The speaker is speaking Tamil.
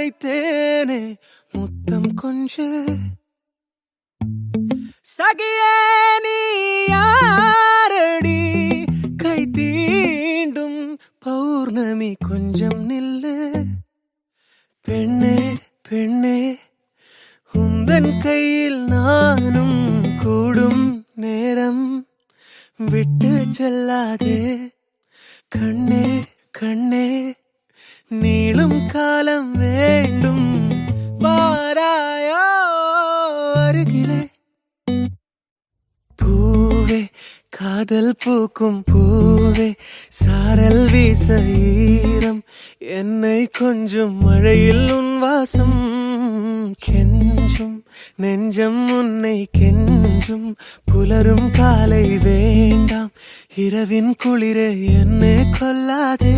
வைத்தேனே முத்தம் கொஞ்சு சகியே நீ யாரடி கை தீண்டும் பௌர்ணமி கொஞ்சம் நில்லு பெண்ணே பெண்ணே உந்தன் கையில் நானும் கூடும் நேரம் விட்டு செல்லாதே கண்ணே கண்ணே நீளும் காலம் வேண்டும் வாராயோ அருகிலே பூவே காதல் பூக்கும் பூவே சாரல் வீச ஈரம் என்னை கொஞ்சம் மழையில் உன் வாசம் கெஞ்சும் நெஞ்சம் உன்னை கெஞ்சும் புலரும் காலை வேண்டாம் இரவின் குளிரே என்னை கொல்லாதே